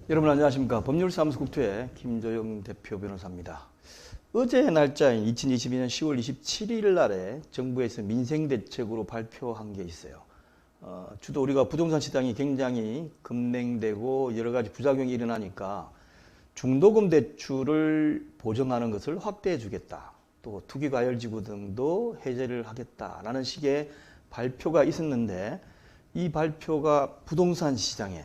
여러분 안녕하십니까. 법률사무소 국토의 김조영 대표 변호사입니다. 어제 날짜인 2022년 10월 27일 날에 정부에서 민생대책으로 발표한 게 있어요. 주로 우리가 부동산 시장이 굉장히 급냉되고 여러 가지 부작용이 일어나니까 중도금 대출을 보정하는 것을 확대해 주겠다. 또 투기과열지구 등도 해제를 하겠다라는 식의 발표가 있었는데, 이 발표가 부동산 시장에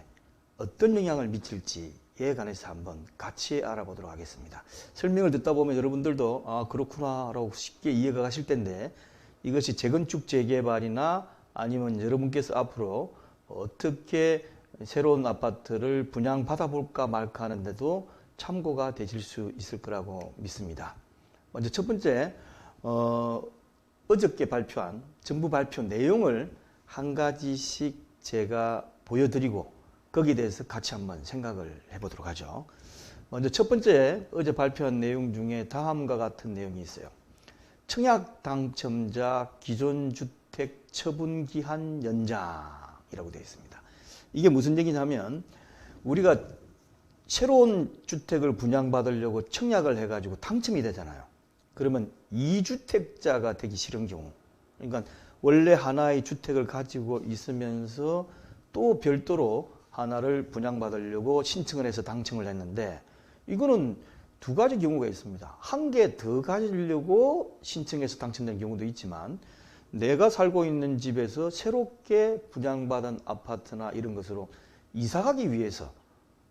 어떤 영향을 미칠지에 관해서 한번 같이 알아보도록 하겠습니다. 설명을 듣다 보면 여러분들도 그렇구나 라고 쉽게 이해가 가실 텐데, 이것이 재건축 재개발이나 아니면 여러분께서 앞으로 어떻게 새로운 아파트를 분양받아 볼까 말까 하는데도 참고가 되실 수 있을 거라고 믿습니다. 먼저 첫 번째, 어저께 발표한 정부 발표 내용을 한 가지씩 제가 보여드리고 거기에 대해서 같이 한번 생각을 해보도록 하죠. 먼저 첫 번째, 어제 발표한 내용 중에 다음과 같은 내용이 있어요. 청약 당첨자 기존 주택 처분 기한 연장이라고 되어 있습니다. 이게 무슨 얘기냐면, 우리가 새로운 주택을 분양받으려고 청약을 해가지고 당첨이 되잖아요. 그러면 2주택자가 되기 싫은 경우, 그러니까 원래 하나의 주택을 가지고 있으면서 또 별도로 하나를 분양받으려고 신청을 해서 당첨을 했는데, 이거는 두 가지 경우가 있습니다. 한 개 더 가지려고 신청해서 당첨된 경우도 있지만, 내가 살고 있는 집에서 새롭게 분양받은 아파트나 이런 것으로 이사가기 위해서,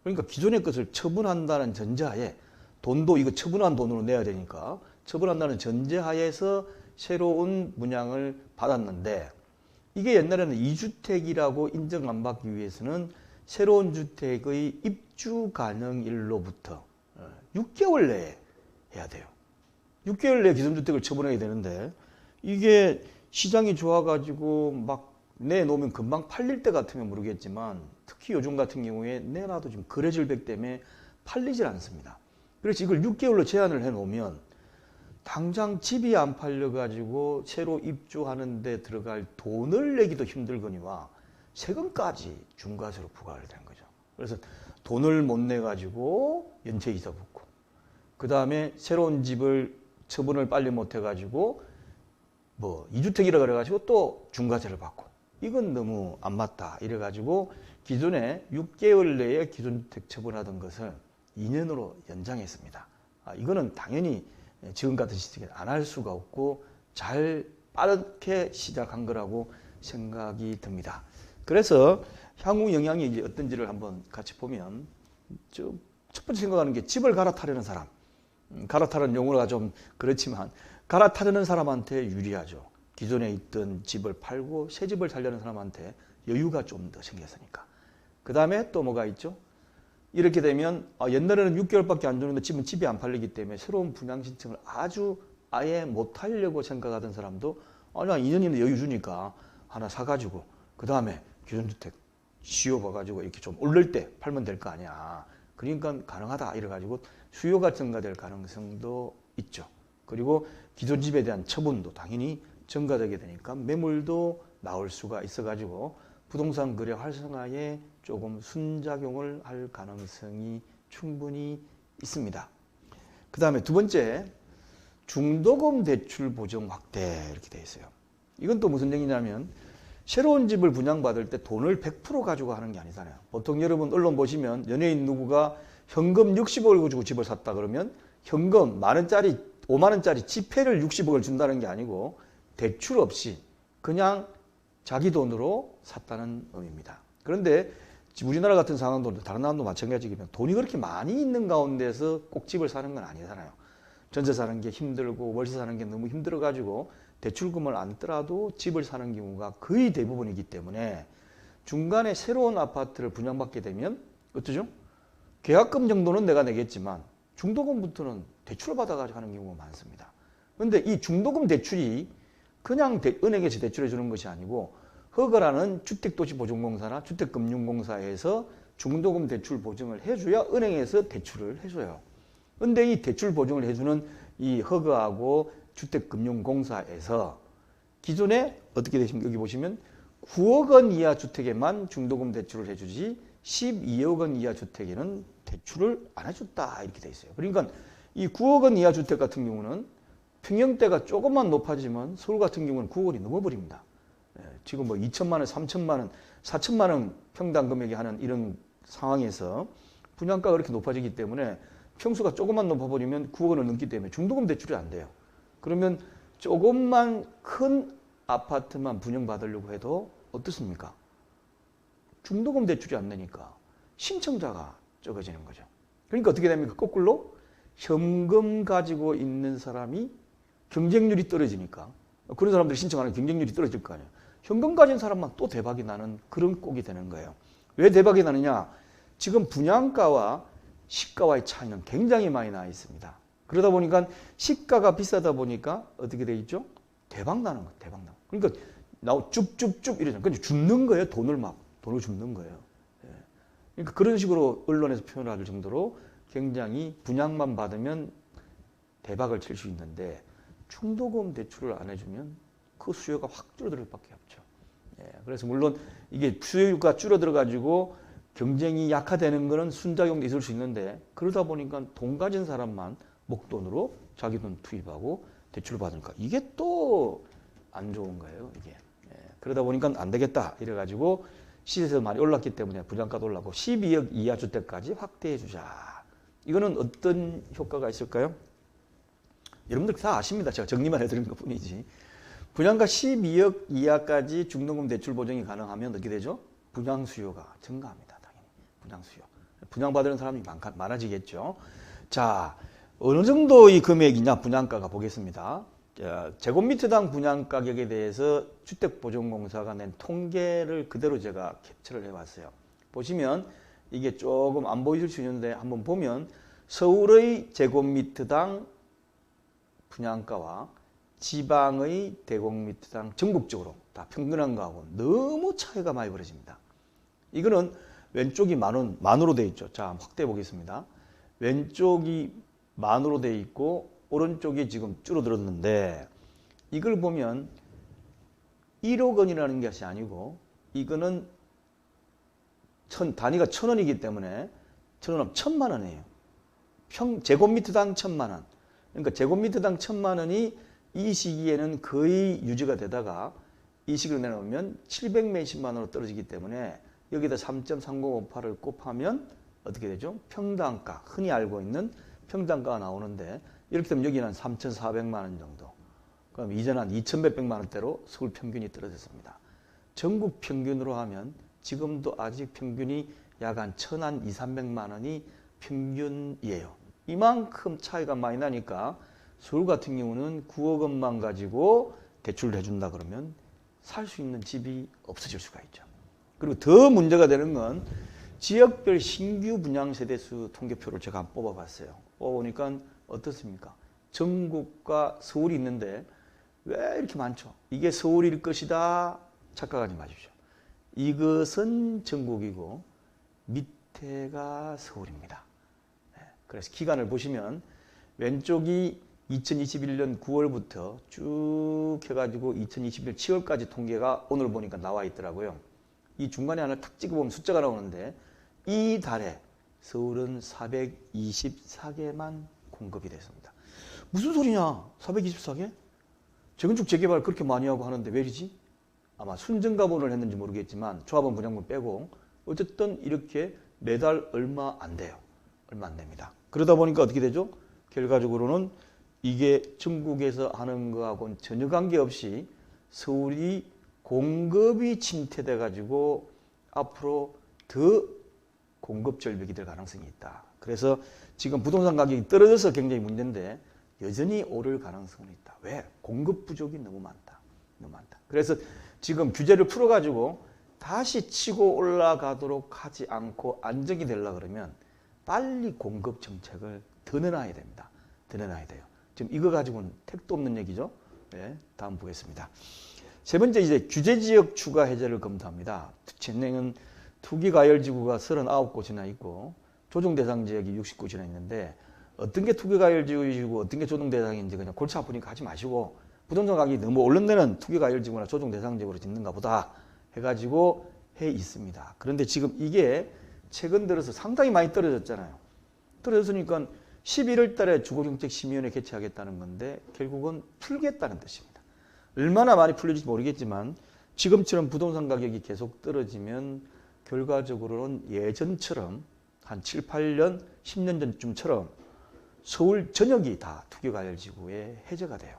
그러니까 기존의 것을 처분한다는 전제하에, 돈도 이거 처분한 돈으로 내야 되니까 처분한다는 전제하에서 새로운 분양을 받았는데, 이게 옛날에는 2주택이라고 인정 안 받기 위해서는 새로운 주택의 입주 가능일로부터 6개월 내에 해야 돼요. 6개월 내에 기존 주택을 처분해야 되는데, 이게 시장이 좋아가지고 막 내놓으면 금방 팔릴 때 같으면 모르겠지만, 특히 요즘 같은 경우에 내놔도 지금 거래절벽 때문에 팔리질 않습니다. 그래서 이걸 6개월로 제한을 해놓으면 당장 집이 안 팔려가지고 새로 입주하는 데 들어갈 돈을 내기도 힘들거니와 세금까지 중과세로 부과를 된 거죠. 그래서 돈을 못 내가지고 연체이자 붙고, 그 다음에 새로운 집을 처분을 빨리 못 해가지고 2주택이라 그래가지고 또 중과세를 받고, 이건 너무 안 맞다 이래가지고 기존에 6개월 내에 기존 주택 처분하던 것을 2년으로 연장했습니다. 이거는 당연히 지금 같은 시기에 안 할 수가 없고 잘 빠르게 시작한 거라고 생각이 듭니다. 그래서 향후 영향이 이제 어떤지를 한번 같이 보면, 첫 번째 생각하는 게 집을 갈아타려는 사람, 갈아타는 용어가 좀 그렇지만 갈아타려는 사람한테 유리하죠. 기존에 있던 집을 팔고 새 집을 살려는 사람한테 여유가 좀 더 생겼으니까. 그 다음에 또 뭐가 있죠? 이렇게 되면 옛날에는 6개월밖에 안 주는데 지금 집이 안 팔리기 때문에 새로운 분양 신청을 아예 못 하려고 생각하던 사람도 나 2년 이내 여유 주니까 하나 사가지고 그 다음에 기존 주택 씌워봐가지고 이렇게 좀 오를 때 팔면 될 거 아니야. 그러니까 가능하다 이래가지고 수요가 증가될 가능성도 있죠. 그리고 기존 집에 대한 처분도 당연히 증가되게 되니까 매물도 나올 수가 있어가지고 부동산 거래 활성화에 조금 순작용을 할 가능성이 충분히 있습니다. 그 다음에 두 번째, 중도금 대출 보정 확대 이렇게 되어 있어요. 이건 또 무슨 얘기냐면, 새로운 집을 분양받을 때 돈을 100% 가지고 하는 게 아니잖아요. 보통 여러분 언론 보시면 연예인 누구가 현금 60억을 주고 집을 샀다 그러면 현금 5만원짜리 지폐를 60억을 준다는 게 아니고 대출 없이 그냥 자기 돈으로 샀다는 의미입니다. 그런데 우리나라 같은 상황도 다른 나라도 마찬가지지만 돈이 그렇게 많이 있는 가운데서 꼭 집을 사는 건 아니잖아요. 전세 사는 게 힘들고 월세 사는 게 너무 힘들어가지고 대출금을 안 뜨라도 집을 사는 경우가 거의 대부분이기 때문에 중간에 새로운 아파트를 분양받게 되면 어떠죠? 계약금 정도는 내가 내겠지만 중도금부터는 대출을 받아가지고 하는 경우가 많습니다. 그런데 이 중도금 대출이 그냥 은행에서 대출해 주는 것이 아니고 허가라는 주택도시보증공사나 주택금융공사에서 중도금 대출 보증을 해줘야 은행에서 대출을 해줘요. 그런데 이 대출 보증을 해주는 이 허가하고 주택금융공사에서 기존에 어떻게 되십니까? 여기 보시면 9억 원 이하 주택에만 중도금 대출을 해주지 12억 원 이하 주택에는 대출을 안 해줬다 이렇게 돼 있어요. 그러니까 이 9억 원 이하 주택 같은 경우는 평형대가 조금만 높아지면 서울 같은 경우는 9억 원이 넘어버립니다. 지금 뭐 2천만 원, 3천만 원, 4천만 원 평당 금액이 하는 이런 상황에서 분양가가 그렇게 높아지기 때문에 평수가 조금만 높아버리면 9억 원을 넘기 때문에 중도금 대출이 안 돼요. 그러면 조금만 큰 아파트만 분양받으려고 해도 어떻습니까? 중도금 대출이 안 되니까 신청자가 적어지는 거죠. 그러니까 어떻게 됩니까? 거꾸로 현금 가지고 있는 사람이 경쟁률이 떨어지니까 그런 사람들이 신청하는 경쟁률이 떨어질 거 아니에요. 현금 가진 사람만 또 대박이 나는 그런 꼴이 되는 거예요. 왜 대박이 나느냐? 지금 분양가와 시가와의 차이는 굉장히 많이 나 있습니다. 그러다 보니까 시가가 비싸다 보니까 어떻게 돼 있죠? 대박 나는 거예요. 대박 나는. 그러니까 쭉쭉쭉 이러잖아요. 그러니까 줍는 거예요. 돈을 줍는 거예요. 그러니까 그런 식으로 언론에서 표현할 정도로 굉장히 분양만 받으면 대박을 칠 수 있는데 중도금 대출을 안 해주면 그 수요가 확 줄어들 수밖에 없죠. 그래서 물론 이게 수요가 줄어들어 가지고 경쟁이 약화되는 것은 순작용도 있을 수 있는데 그러다 보니까 돈 가진 사람만 목돈으로 자기 돈 투입하고 대출을 받으니까 이게 또 안 좋은 거예요. 이게 그러다 보니까 안 되겠다 이래가지고 시세가 많이 올랐기 때문에 분양가도 올랐고 12억 이하 주택까지 확대해 주자. 이거는 어떤 효과가 있을까요? 여러분들 다 아십니다. 제가 정리만 해드린 것 뿐이지. 분양가 12억 이하까지 중도금 대출 보증이 가능하면 어떻게 되죠? 분양 수요가 증가합니다. 당연히 분양 수요. 분양받는 사람이 많아지겠죠. 자, 어느 정도 이 금액이냐 분양가가 보겠습니다. 제곱미터당 분양가격에 대해서 주택보증공사가 낸 통계를 그대로 제가 캡처를 해봤어요. 보시면 이게 조금 안 보이실 수 있는데 한번 보면 서울의 제곱미터당 분양가와 지방의 제곱미터당 전국적으로 다 평균한 거하고 너무 차이가 많이 벌어집니다. 이거는 왼쪽이 만으로 되어 있죠. 자, 확대해 보겠습니다. 왼쪽이 만으로 되어 있고 오른쪽이 지금 줄어들었는데 이걸 보면 1억 원이라는 것이 아니고 이거는 단위가 1,000원이기 때문에 1,000원 1,000만 원이에요. 제곱미터당 1,000만 원. 그러니까 제곱미터당 1,000만 원이 이 시기에는 거의 유지가 되다가 이 시기로 내놓으면 700몇십만 원으로 떨어지기 때문에 여기다 3.3058을 곱하면 어떻게 되죠? 평당가, 흔히 알고 있는 평당가가 나오는데 이렇게 되면 여기는 3,400만 원 정도. 그럼 이전 한 2,100만 원대로 서울 평균이 떨어졌습니다. 전국 평균으로 하면 지금도 아직 평균이 약 한 1,200~300만 원이 평균이에요. 이만큼 차이가 많이 나니까 서울 같은 경우는 9억 원만 가지고 대출을 해준다 그러면 살 수 있는 집이 없어질 수가 있죠. 그리고 더 문제가 되는 건 지역별 신규 분양 세대수 통계표를 제가 한번 뽑아봤어요. 뽑아보니까 어떻습니까? 전국과 서울이 있는데 왜 이렇게 많죠? 이게 서울일 것이다 착각하지 마십시오. 이것은 전국이고 밑에가 서울입니다. 그래서 기간을 보시면 왼쪽이 2021년 9월부터 쭉 해가지고 2021년 7월까지 통계가 오늘 보니까 나와 있더라고요. 이 중간에 하나 탁 찍어보면 숫자가 나오는데 이 달에 서울은 424개만 공급이 됐습니다. 무슨 소리냐? 424개? 재건축 재개발 그렇게 많이 하고 하는데 왜 이러지? 아마 순증가본을 했는지 모르겠지만 조합원 분양분 빼고 어쨌든 이렇게 매달 얼마 안 돼요. 얼마 안 됩니다. 그러다 보니까 어떻게 되죠? 결과적으로는 이게 전국에서 하는 거하고는 전혀 관계없이 서울이 공급이 침체돼 가지고 앞으로 더 공급 절벽이 될 가능성이 있다. 그래서 지금 부동산 가격이 떨어져서 굉장히 문제인데 여전히 오를 가능성은 있다. 왜? 공급 부족이 너무 많다. 너무 많다. 그래서 지금 규제를 풀어가지고 다시 치고 올라가도록 하지 않고 안정이 되려고 그러면 빨리 공급 정책을 더 내놔야 됩니다. 더 내놔야 돼요. 지금 이거 가지고는 택도 없는 얘기죠. 네, 다음 보겠습니다. 세 번째 이제 규제지역 추가 해제를 검토합니다. 진행은 투기과열지구가 39곳이나 있고 조정대상지역이 60곳이나 있는데 어떤 게 투기과열지구이고 어떤 게 조정대상인지 그냥 골치 아프니까 하지 마시고 부동산 가격이 너무 오른 데는 투기과열지구나 조정대상지역으로 짓는가 보다 해가지고 해 있습니다. 그런데 지금 이게 최근 들어서 상당히 많이 떨어졌잖아요. 떨어졌으니까 11월 달에 주거정책심의위원회 개최하겠다는 건데 결국은 풀겠다는 뜻입니다. 얼마나 많이 풀릴지 모르겠지만 지금처럼 부동산 가격이 계속 떨어지면 결과적으로는 예전처럼 한 7, 8년, 10년 전쯤처럼 서울 전역이 다 투기과열지구에 해제가 돼요.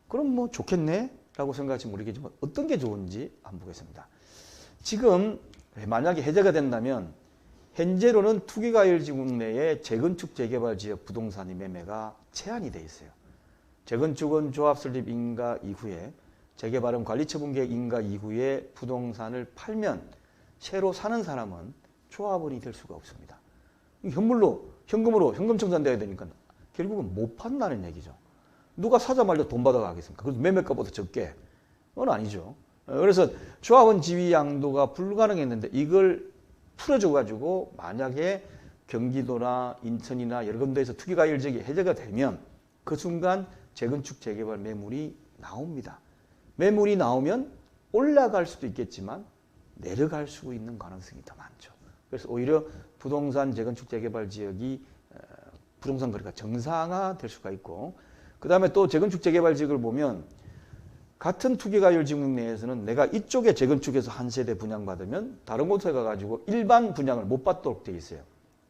그럼 뭐 좋겠네? 라고 생각할지 모르겠지만 어떤 게 좋은지 한번 보겠습니다. 지금 만약에 해제가 된다면 현재로는 투기과열지구 내에 재건축 재개발 지역 부동산의 매매가 제한이 돼 있어요. 재건축은 조합 설립 인가 이후에 재개발은 관리처분계획 인가 이후에 부동산을 팔면 새로 사는 사람은 조합원이 될 수가 없습니다. 현금으로 현금 청산돼야 되니까 결국은 못 판다는 얘기죠. 누가 사자마자 돈 받아가겠습니까? 그래서 매매가보다 적게. 그건 아니죠. 그래서 조합원 지위 양도가 불가능했는데 이걸 풀어줘가지고 만약에 경기도나 인천이나 여러 군데에서 투기과열 지역이 해제가 되면 그 순간 재건축 재개발 매물이 나옵니다. 매물이 나오면 올라갈 수도 있겠지만 내려갈 수 있는 가능성이 더 많죠. 그래서 오히려 부동산 재건축 재개발 지역이 부동산 거래가 정상화될 수가 있고 그 다음에 또 재건축 재개발 지역을 보면 같은 투기과열 지역 내에서는 내가 이쪽에 재건축해서 한 세대 분양받으면 다른 곳에 가가지고 일반 분양을 못 받도록 되어 있어요.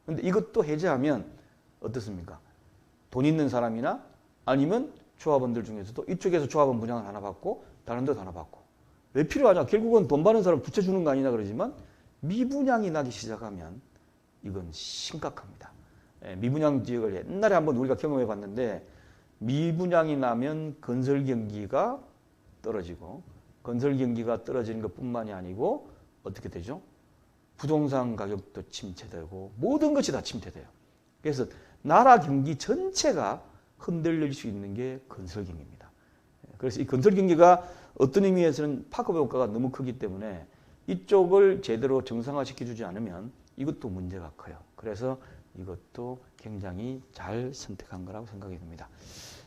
근데 이것도 해제하면 어떻습니까? 돈 있는 사람이나 아니면 조합원들 중에서도 이쪽에서 조합원 분양을 하나 받고 다른 데도 하나 받고 왜 필요하냐? 결국은 돈 받는 사람 부채 주는 거 아니냐 그러지만 미분양이 나기 시작하면 이건 심각합니다. 미분양 지역을 옛날에 한번 우리가 경험해 봤는데 미분양이 나면 건설 경기가 떨어지고 건설 경기가 떨어지는 것뿐만이 아니고 어떻게 되죠? 부동산 가격도 침체되고 모든 것이 다 침체돼요. 그래서 나라 경기 전체가 흔들릴 수 있는 게 건설 경기입니다. 그래서 이 건설 경기가 어떤 의미에서는 파급의 효과가 너무 크기 때문에 이쪽을 제대로 정상화시켜주지 않으면 이것도 문제가 커요. 그래서 이것도 굉장히 잘 선택한 거라고 생각이 듭니다.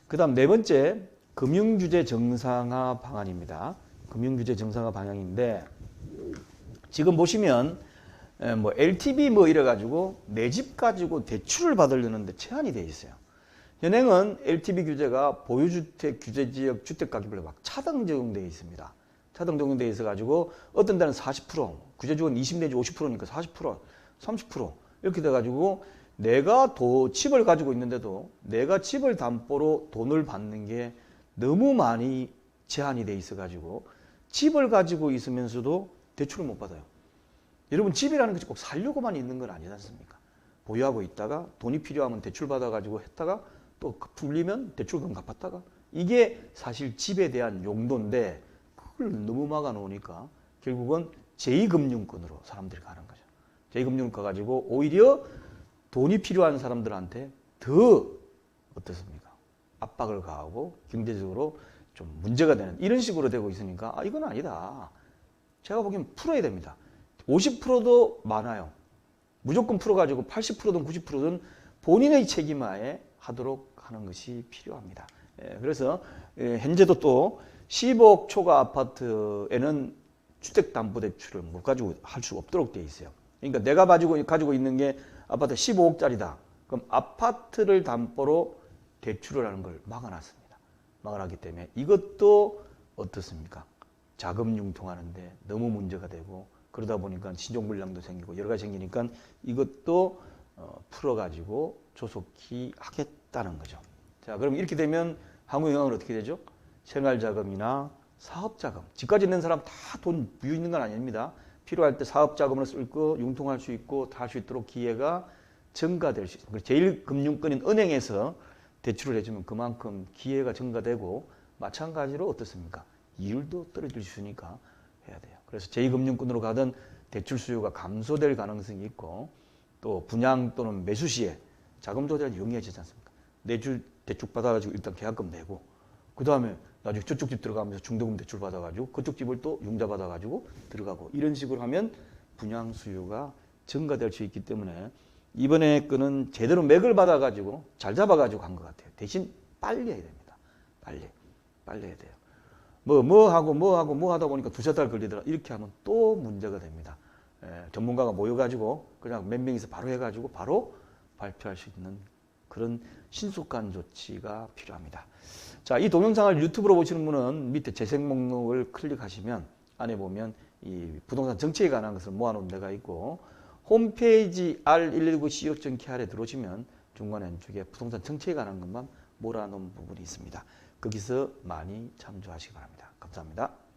그 다음 네 번째, 금융규제 정상화 방안입니다. 금융규제 정상화 방향인데 지금 보시면 뭐 LTV 뭐 이래가지고 내 집 가지고 대출을 받으려는데 제한이 돼 있어요. 현행은 LTV 규제가 보유주택 규제지역 주택가격별로 막 차등 적용되어 있습니다. 차등 적용되어 있어가지고 어떤 데는 40%, 규제지역은 20 내지 50%니까 40%, 30% 이렇게 돼가지고 내가 집을 가지고 있는데도 내가 집을 담보로 돈을 받는 게 너무 많이 제한이 돼 있어가지고 집을 가지고 있으면서도 대출을 못 받아요. 여러분 집이라는 것이 꼭 살려고만 있는 건 아니지 않습니까? 보유하고 있다가 돈이 필요하면 대출 받아가지고 했다가 또 풀리면 대출금 갚았다가 이게 사실 집에 대한 용도인데 그걸 너무 막아 놓으니까 결국은 제2금융권으로 사람들이 가는 거죠. 제2금융권 가가지고 오히려 돈이 필요한 사람들한테 더 어떻습니까? 압박을 가하고 경제적으로 좀 문제가 되는 이런 식으로 되고 있으니까 이건 아니다. 제가 보기엔 풀어야 됩니다. 50%도 많아요. 무조건 풀어가지고 80%든 90%든 본인의 책임하에 하도록 하는 것이 필요합니다. 그래서 현재도 또 15억 초과 아파트에는 주택담보대출을 못 가지고 할 수 없도록 되어 있어요. 그러니까 내가 가지고 있는 게 아파트 15억짜리다. 그럼 아파트를 담보로 대출을 하는 걸 막아놨습니다. 막아놨기 때문에 이것도 어떻습니까? 자금 융통하는데 너무 문제가 되고 그러다 보니까 신종불량도 생기고 여러 가지 생기니까 이것도 풀어가지고 조속히 하겠다는 거죠. 자, 그럼 이렇게 되면 한국영향은 어떻게 되죠? 생활자금이나 사업자금. 집까지 있는 사람 다 돈 부유 있는 건 아닙니다. 필요할 때 사업자금으로 쓸 거 융통할 수 있고 다 할 수 있도록 기회가 증가될 수 있습니다. 제1금융권인 은행에서 대출을 해주면 그만큼 기회가 증가되고 마찬가지로 어떻습니까? 이율도 떨어질 수 있으니까 해야 돼요. 그래서 제2금융권으로 가던 대출 수요가 감소될 가능성이 있고 또 분양 또는 매수 시에 자금 조달이 용이해지지 않습니까? 대출 받아가지고 일단 계약금 내고 그 다음에 나중에 저쪽 집 들어가면서 중도금 대출 받아가지고 그쪽 집을 또 융자 받아가지고 들어가고 이런 식으로 하면 분양 수요가 증가될 수 있기 때문에 이번에 거는 제대로 맥을 받아가지고 잘 잡아가지고 간 것 같아요. 대신 빨리 해야 됩니다. 빨리 해야 돼요. 뭐 하다 보니까 두세 달 걸리더라. 이렇게 하면 또 문제가 됩니다. 전문가가 모여가지고 그냥 몇 명이서 바로 해가지고 바로 발표할 수 있는 그런 신속한 조치가 필요합니다. 자, 이 동영상을 유튜브로 보시는 분은 밑에 재생 목록을 클릭하시면 안에 보면 이 부동산 정책에 관한 것을 모아놓은 데가 있고 홈페이지 r119co.kr에 들어오시면 중간에 안쪽에 부동산 정책에 관한 것만 몰아놓은 부분이 있습니다. 거기서 많이 참조하시기 바랍니다. 감사합니다.